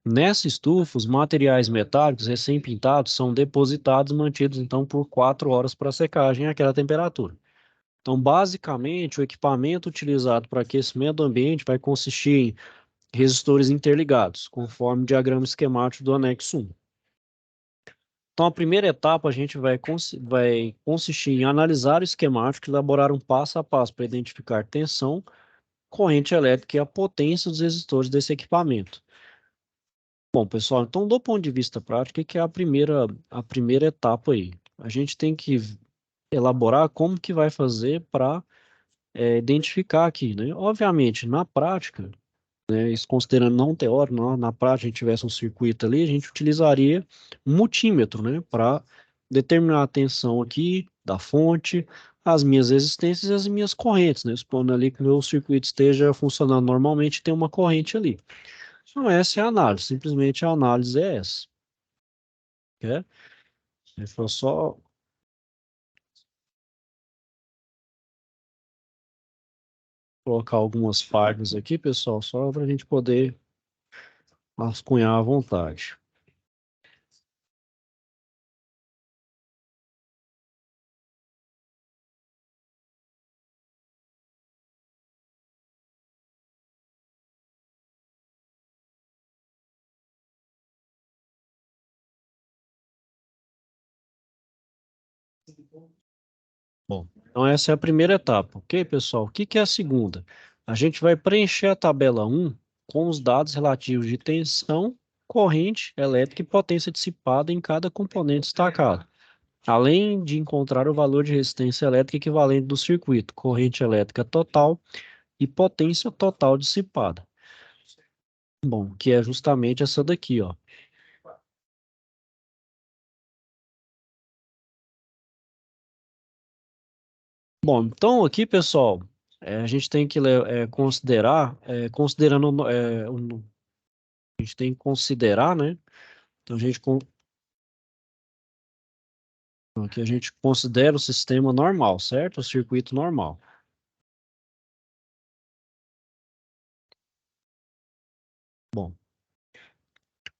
Nessa estufa, os materiais metálicos recém-pintados são depositados e mantidos então por 4 horas para secagem àquela temperatura. Então, basicamente, o equipamento utilizado para aquecimento do ambiente vai consistir em resistores interligados, conforme o diagrama esquemático do anexo 1. Então, a primeira etapa a gente vai consistir em analisar o esquemático e elaborar um passo a passo para identificar tensão, corrente elétrica e a potência dos resistores desse equipamento. Bom, pessoal, então, do ponto de vista prático, o que é a primeira etapa aí? A gente tem que elaborar como que vai fazer para identificar aqui, né? Obviamente, na prática, né, isso considerando não teórico, na prática, a gente tivesse um circuito ali, a gente utilizaria um multímetro, né, para determinar a tensão aqui da fonte, as minhas resistências e as minhas correntes, né, supondo ali que o meu circuito esteja funcionando normalmente, tem uma corrente ali. Então, essa é a análise, simplesmente a análise é essa, né? Foi só colocar algumas páginas aqui, pessoal, só para a gente poder vasculhar à vontade. Bom, então essa é a primeira etapa, ok, pessoal? O que que é a segunda? A gente vai preencher a tabela 1 com os dados relativos de tensão, corrente elétrica e potência dissipada em cada componente destacado, além de encontrar o valor de resistência elétrica equivalente do circuito, corrente elétrica total e potência total dissipada. Bom, que é justamente essa daqui, ó. Bom, então aqui, pessoal, a gente tem que considerar, considerando, a gente tem que considerar, né? Então, aqui a gente considera o sistema normal, certo? O circuito normal. Bom,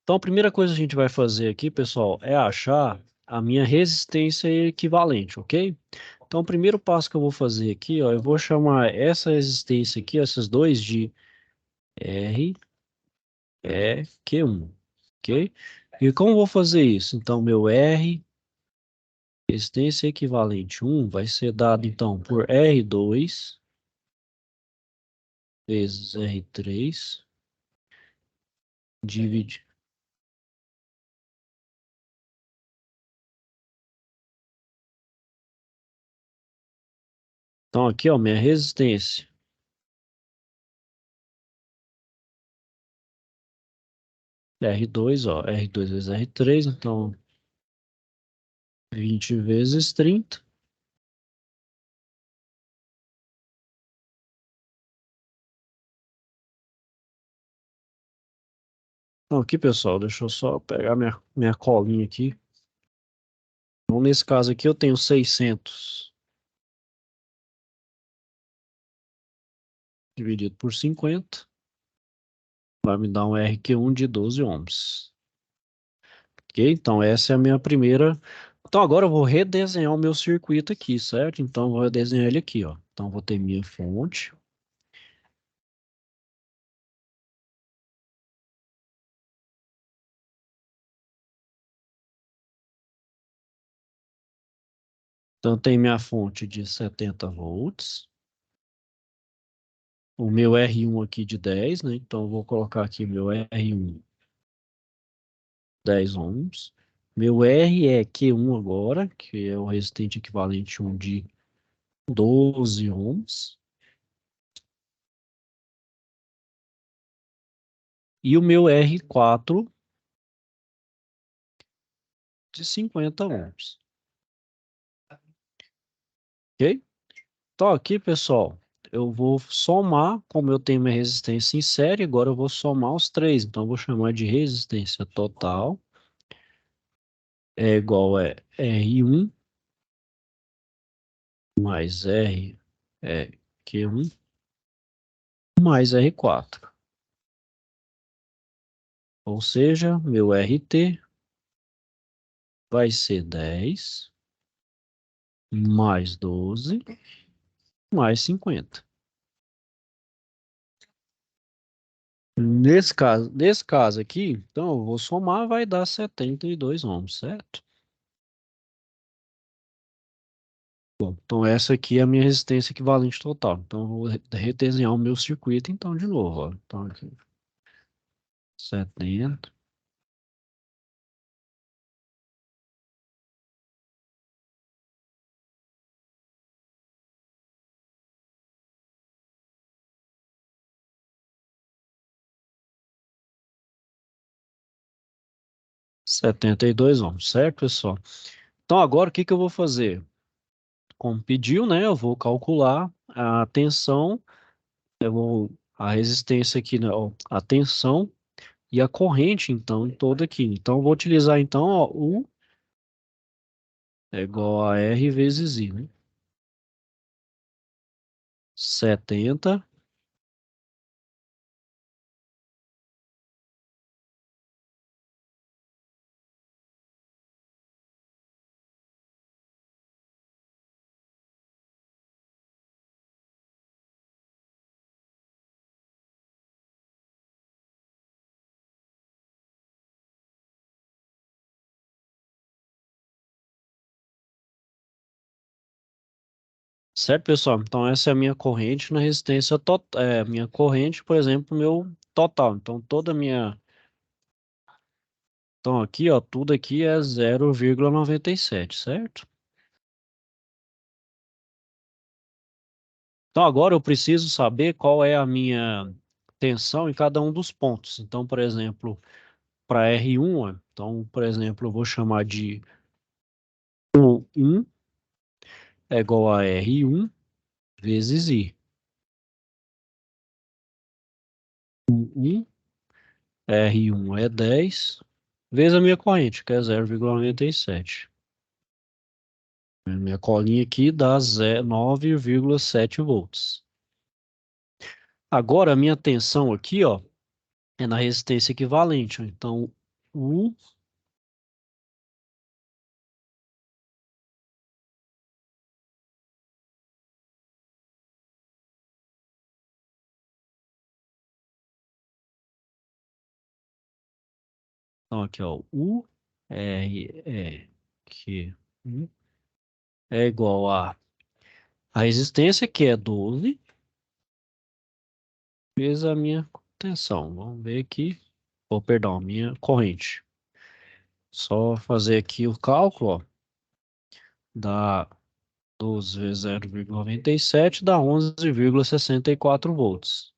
então a primeira coisa que a gente vai fazer aqui, pessoal, é achar a minha resistência equivalente, ok? Então, o primeiro passo que eu vou fazer aqui, ó, eu vou chamar essa resistência aqui, esses dois de R, E, Q1, ok? E como eu vou fazer isso? Então, meu R, resistência equivalente 1, vai ser dado, então, por R2 vezes R3, divide. Então, aqui, ó, minha resistência. R2, ó, R2 vezes R3, então 20 vezes 30. Então, aqui, pessoal, deixa eu só pegar minha colinha aqui. Então, nesse caso aqui, eu tenho 600 dividido por 50, vai me dar um RQ1 de 12 ohms. Ok? Então, essa é a minha primeira. Então, agora eu vou redesenhar o meu circuito aqui, certo? Então, eu vou redesenhar ele aqui, ó. Então, vou ter minha fonte. Então, tem minha fonte de 70 volts. O meu R1 aqui de 10, né? Então, eu vou colocar aqui meu R1, 10 ohms. Meu R é Q1 agora, que é o resistente equivalente 1 de 12 ohms. E o meu R4 de 50 ohms. Ok? Então, aqui, pessoal, eu vou somar, como eu tenho minha resistência em série, agora eu vou somar os três. Então, eu vou chamar de resistência total é igual a R1 mais R é Q1 mais R4. Ou seja, meu RT vai ser 10 mais 12 mais 50. Nesse caso aqui, então eu vou somar, vai dar 72 ohms, certo? Bom, então essa aqui é a minha resistência equivalente total. Então eu vou redesenhar o meu circuito então de novo, ó. Então aqui 70, 72 ohms, certo, pessoal? Então agora o que que eu vou fazer? Como pediu, né? Eu vou calcular a tensão, a resistência aqui, né? Ó, a tensão e a corrente, então, toda aqui. Então, eu vou utilizar, então, ó, U é igual a R vezes I, né? 70, certo, pessoal? Então, essa é a minha corrente na resistência total. É, minha corrente, por exemplo, meu total. Então, toda a minha. Então, aqui, ó, tudo aqui é 0,97, certo? Então, agora eu preciso saber qual é a minha tensão em cada um dos pontos. Então, por exemplo, para R1, ó, então, por exemplo, eu vou chamar de U1 é igual a R1 vezes I. U1, R1 é 10, vezes a minha corrente, que é 0,97. Minha colinha aqui dá 9,7 volts. Agora, a minha tensão aqui, ó, é na resistência equivalente, ó. Então, U, então aqui, ó, U, R, E, Q, U, é igual a resistência, que é 12, vezes a minha tensão. Vamos ver aqui. Oh, perdão, a minha corrente. Só fazer aqui o cálculo, ó. Dá 12 vezes 0,97 dá 11,64 volts.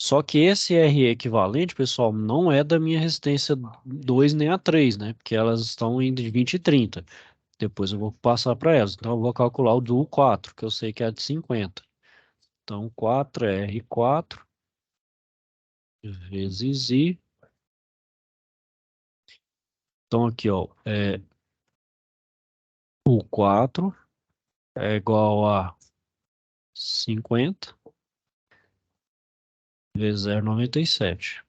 Só que esse R equivalente, pessoal, não é da minha resistência 2 nem a 3, né? Porque elas estão indo de 20 e 30. Depois eu vou passar para elas. Então eu vou calcular o do 4, que eu sei que é de 50. Então 4 é R4 vezes I. Então aqui, ó, o 4 é igual a 50 vezes 0,97.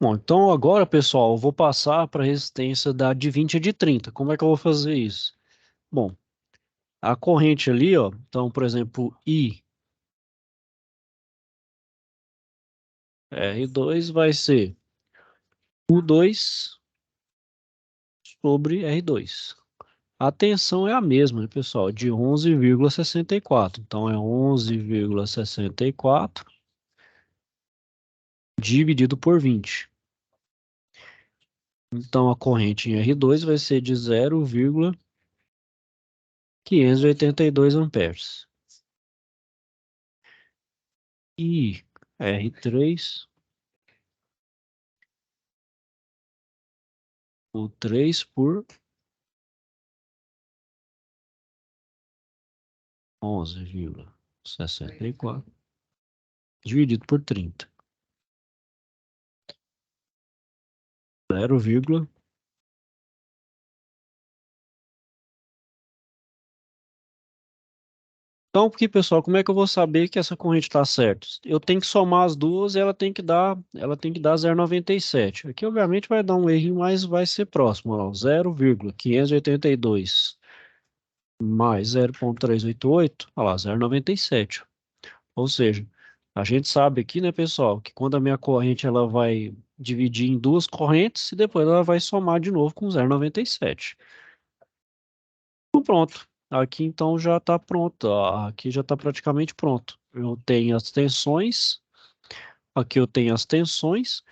Bom, então agora, pessoal, eu vou passar para a resistência de 20 a de 30. Como é que eu vou fazer isso? Bom, a corrente ali, ó, então, por exemplo, I R2 vai ser U2 sobre R2. A tensão é a mesma, né, pessoal? De 11,64. Então, é 11,64 dividido por 20. Então, a corrente em R2 vai ser de 0,582 amperes. E R3, o 3 por 11,64 dividido por 30. 0, então, porque, pessoal, como é que eu vou saber que essa corrente está certa? Eu tenho que somar as duas e ela tem que dar 0,97. Aqui, obviamente, vai dar um erro, mas vai ser próximo, ó, 0,582 mais 0,388, olha lá, 0,97. Ou seja, a gente sabe aqui, né, pessoal, que quando a minha corrente ela vai dividir em duas correntes e depois ela vai somar de novo com 0,97. Então, pronto. Aqui então já está pronto. Ó. Aqui já está praticamente pronto. Eu tenho as tensões. Aqui eu tenho as tensões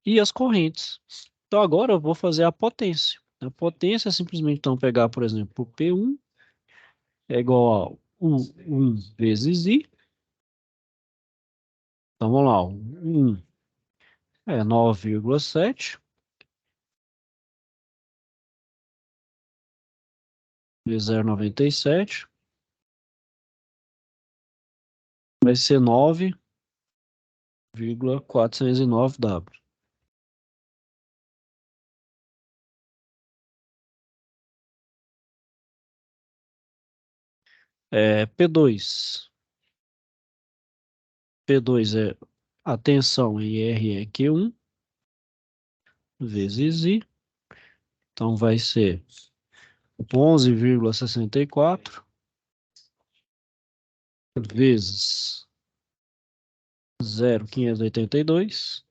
e as correntes. Então agora eu vou fazer a potência. A potência é simplesmente então pegar, por exemplo, o P1 é igual a 1 vezes I. Então vamos lá. O 1 é 9,7 vezes 0,97 vai ser 9,409 W. P2. P2 é a tensão em R é Q1 vezes I. Então vai ser 11,64 vezes 0,582.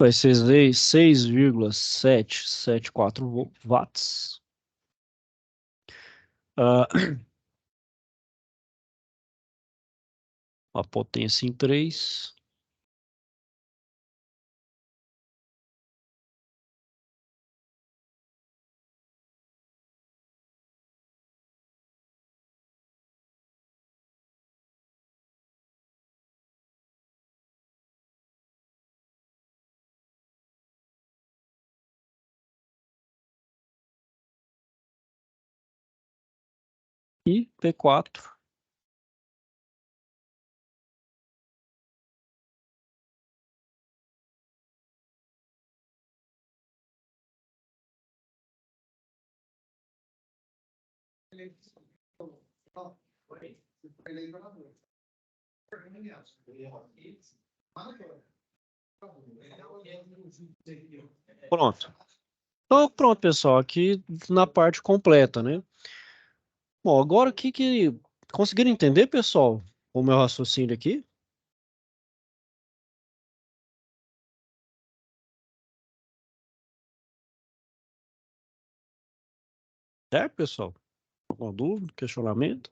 Vai ser 6,774 watts. Ah, a potência em 3. E P4. Pronto. Então, pronto, pessoal. Aqui na parte completa, né? Bom, agora o que. Conseguiram entender, pessoal, o meu raciocínio aqui? Certo, pessoal? Alguma dúvida, questionamento?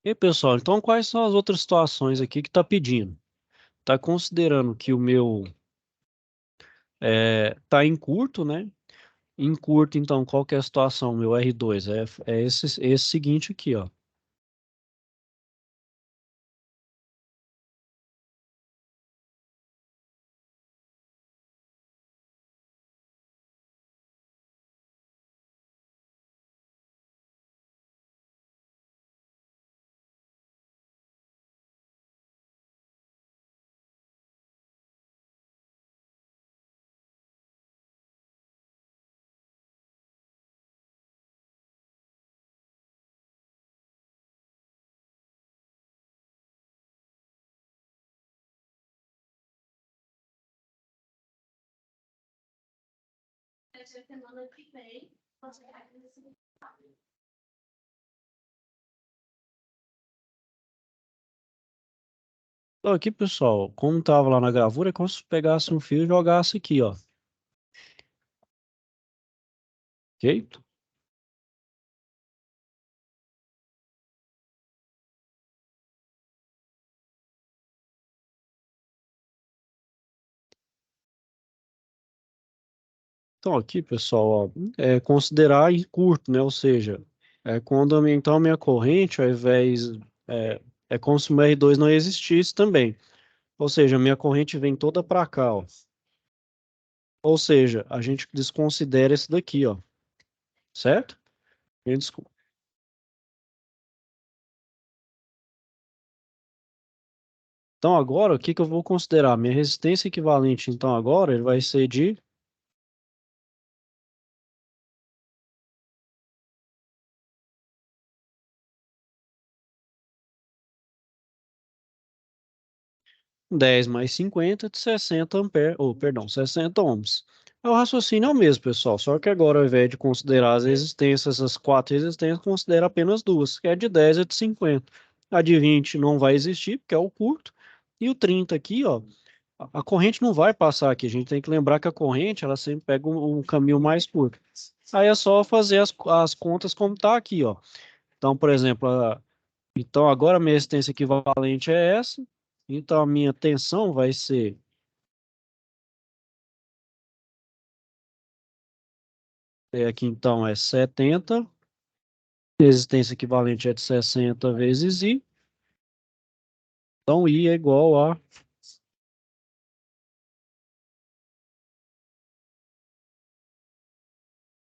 E pessoal, então quais são as outras situações aqui que está pedindo? Está considerando que o meu está em curto, né? Em curto, então, qual que é a situação? Meu R2 é esse seguinte aqui, ó. Então, aqui, pessoal, como estava lá na gravura, é como se pegasse um fio e jogasse aqui, ó. Ok? Então, aqui, pessoal, ó, é considerar em curto, né? Ou seja, é quando então a minha corrente, ao invés, é, é como se o R2 não existisse também. Ou seja, a minha corrente vem toda para cá, ó. Ou seja, a gente desconsidera esse daqui, ó, certo? A gente desco- Então, agora, o que que eu vou considerar? Minha resistência equivalente, então, agora, ele vai ser de 10 mais 50 de 60 amperes, ou, perdão, 60 ohms. O raciocínio é o mesmo, pessoal, só que agora, ao invés de considerar as resistências, as quatro resistências, considera apenas duas, que é de 10 e de 50. A de 20 não vai existir, porque é o curto, e o 30 aqui, ó, a corrente não vai passar aqui. A gente tem que lembrar que a corrente, ela sempre pega um caminho mais curto. Aí é só fazer as contas como tá aqui, ó. Então, por exemplo, então agora a minha resistência equivalente é essa. Então a minha tensão vai ser, aqui então é 70. Resistência equivalente é de 60 vezes I. Então I é igual a,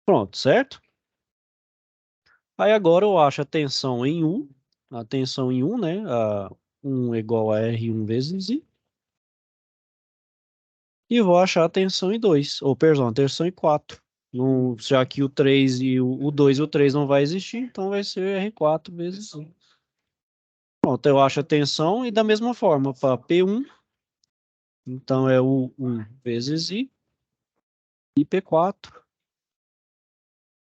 pronto, certo? Aí agora eu acho a tensão em U. A tensão em U, né? 1 é igual a R1 vezes I. E vou achar a tensão em 2, ou perdão, a tensão em 4. No, já que o 3 e o 2 e o 3 não vai existir, então vai ser R4 vezes I. Pronto, eu acho a tensão e da mesma forma, para P1, então é o 1 vezes I, e P4,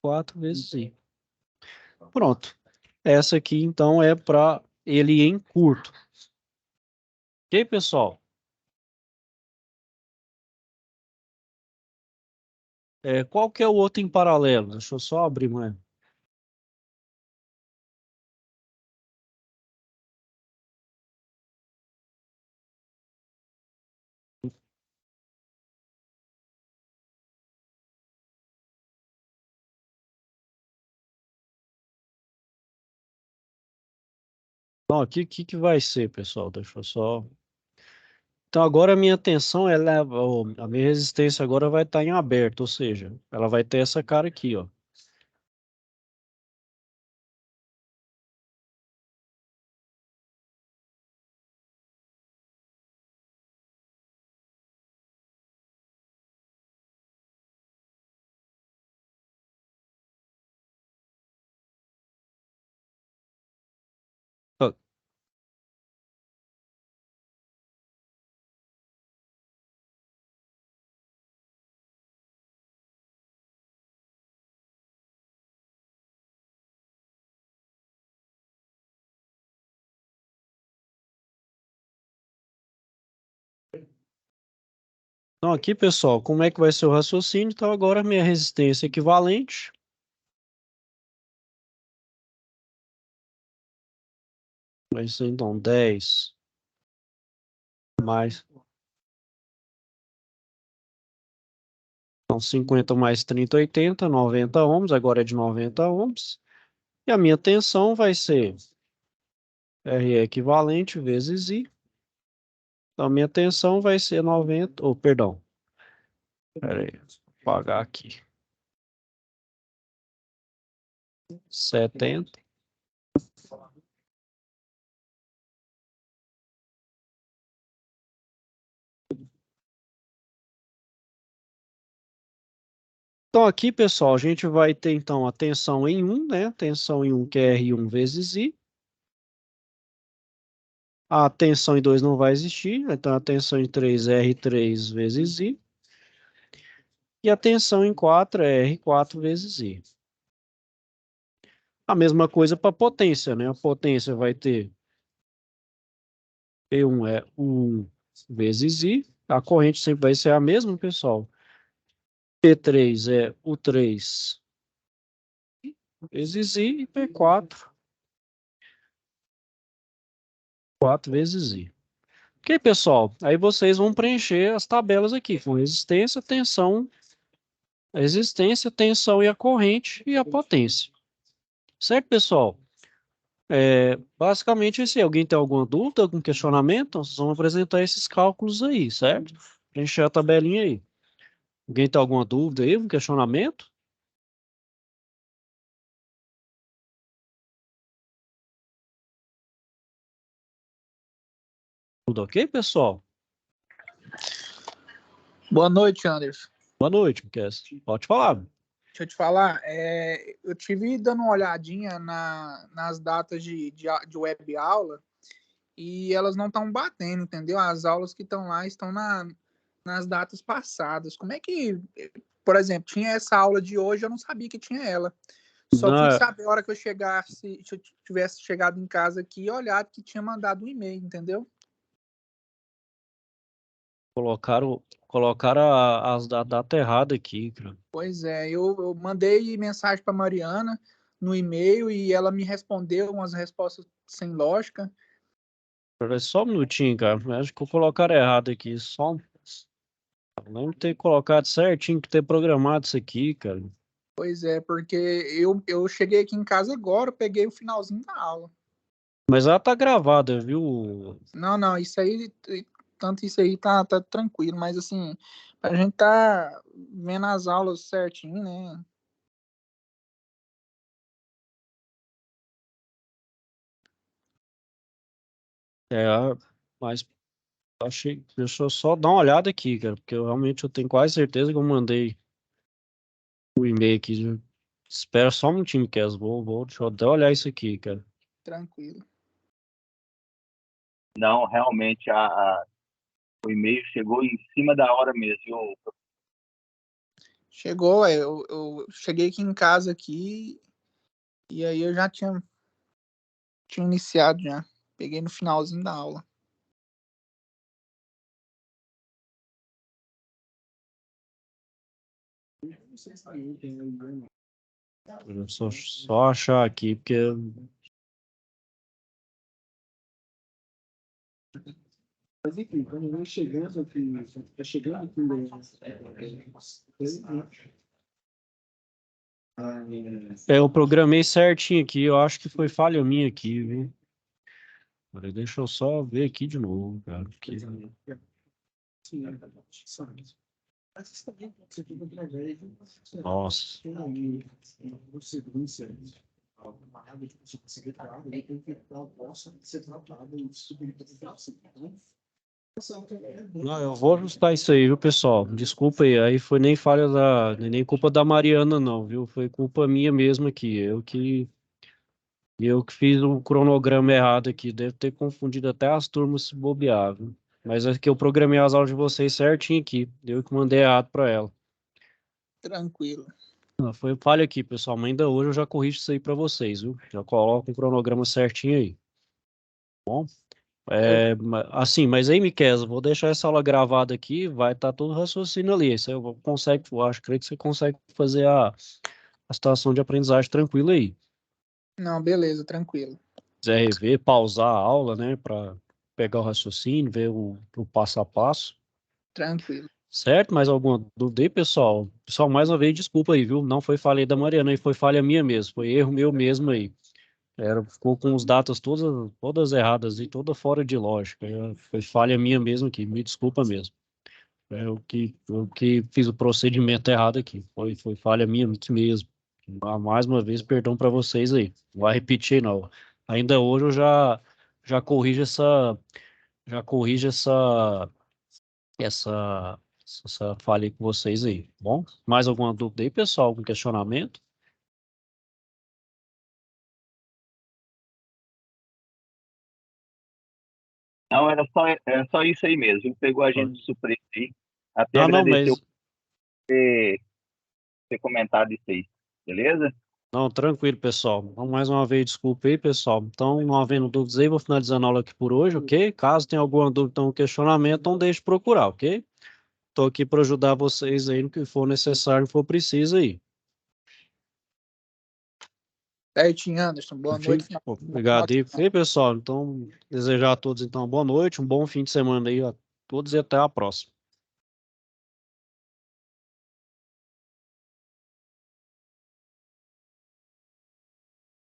4 vezes I. Pronto. Essa aqui, então, é para ele em curto. Ok, pessoal? Qual que é o outro em paralelo? Deixa eu só abrir, mano. Então, aqui, o que que vai ser, pessoal? Deixa eu só... Então agora a minha tensão, a minha resistência agora vai estar em aberto, ou seja, ela vai ter essa cara aqui, ó. Ó, então aqui, pessoal, como é que vai ser o raciocínio? Então agora a minha resistência equivalente vai ser então 10 mais, então 50 mais 30, 80, 90 ohms, agora é de 90 ohms. E a minha tensão vai ser R equivalente vezes I. Então a minha tensão vai ser 90, ou perdão, pera aí, vou apagar aqui. 70. Então aqui, pessoal, a gente vai ter então a tensão em 1, né? Tensão em 1 que é R1 vezes I. A tensão em 2 não vai existir, então a tensão em 3 é R3 vezes I. E a tensão em 4 é R4 vezes I. A mesma coisa para potência, né? A potência vai ter P1 é 1 vezes I. A corrente sempre vai ser a mesma, pessoal. P3 é o 3 vezes I e P4, 4 vezes I. Ok, pessoal? Aí vocês vão preencher as tabelas aqui com resistência, tensão e a corrente e a potência. Certo, pessoal? Basicamente isso aí. Alguém tem alguma dúvida, algum questionamento? Então, vocês vão apresentar esses cálculos aí, certo? Preencher a tabelinha aí. Alguém tem alguma dúvida aí, algum questionamento? Tudo ok, pessoal? Boa noite, Anderson. Boa noite, Miquel. Pode falar. Deixa eu te falar, eu tive dando uma olhadinha nas datas de web aula e elas não estão batendo, entendeu? As aulas que estão lá estão nas datas passadas. Como é que, por exemplo, tinha essa aula de hoje, eu não sabia que tinha ela. Só fui Na, saber a hora que se eu tivesse chegado em casa aqui e olhado que tinha mandado um e-mail, entendeu? colocaram a data errada aqui, cara. Pois é, eu mandei mensagem para Mariana no e-mail e ela me respondeu umas respostas sem lógica. Pera aí, só um minutinho, cara. Acho que colocaram errado aqui. Lembro de ter colocado certinho, que ter programado isso aqui, cara. Pois é, porque eu cheguei aqui em casa agora, peguei o finalzinho da aula. Mas ela tá gravada, viu? Não, não, isso aí, tanto isso aí tá tranquilo, mas assim, a gente tá vendo as aulas certinho, né? É, mas achei. Deixa eu só dar uma olhada aqui, cara, porque eu tenho quase certeza que eu mandei o e-mail aqui. Espera só um minutinho, Kes. Deixa eu até olhar isso aqui, cara. Tranquilo. Não, realmente o e-mail chegou em cima da hora mesmo. Chegou, eu cheguei aqui em casa aqui e aí eu já tinha iniciado já. Peguei no finalzinho da aula. Só achar aqui, porque. Mas enfim, quando vai chegando aqui, tá chegando aqui, Eu programei certinho aqui, eu acho que foi falha minha aqui, viu? Peraí, deixa eu só ver aqui de novo, cara. Porque... Nossa. Não, eu vou ajustar isso aí, viu, pessoal? Desculpa aí foi nem falha nem culpa da Mariana, não, viu? Foi culpa minha mesmo aqui. Eu que fiz o cronograma errado aqui. Deve ter confundido até as turmas se bobear, viu? Mas é que eu programei as aulas de vocês certinho aqui. Eu que mandei errado para ela. Tranquilo. Não, foi falha aqui, pessoal. Mas ainda hoje eu já corrijo isso aí para vocês, viu? Já coloco o cronograma certinho aí. Bom? Assim, mas aí, Miquel, vou deixar essa aula gravada aqui, vai estar todo raciocínio ali. Isso aí creio que você consegue fazer a situação de aprendizagem tranquila aí. Não, beleza, tranquilo. Quiser rever, pausar a aula, né, para pegar o raciocínio, ver o passo a passo. Tranquilo. Certo? Mais alguma dúvida aí, pessoal? Pessoal, mais uma vez, desculpa aí, viu? Não foi falha aí da Mariana, aí foi falha minha mesmo, foi erro meu mesmo aí. Ficou com os datas todas erradas e toda fora de lógica. Foi falha minha mesmo aqui, me desculpa mesmo. Eu que fiz o procedimento errado aqui. Foi falha minha mesmo. Mais uma vez, perdão para vocês aí. Não vai repetir, não. Ainda hoje eu já corrijo essa, essa falha aí com vocês aí. Bom, mais alguma dúvida aí, pessoal? Algum questionamento? Não, era só isso aí mesmo. Pegou a gente de surpresa aí. Até Não, não, agradecer o mas ter comentado isso aí, beleza? Não, tranquilo, pessoal. Então, mais uma vez, desculpa aí, pessoal. Então, não havendo dúvidas aí, vou finalizando a aula aqui por hoje, ok? Caso tenha alguma dúvida ou questionamento, não deixe de procurar, ok? Estou aqui para ajudar vocês aí no que for necessário, no que for preciso aí. Certinho, Anderson. Boa noite. Perfeito? Obrigado aí. Ok, pessoal? Então, desejar a todos então uma boa noite, um bom fim de semana aí a todos e até a próxima.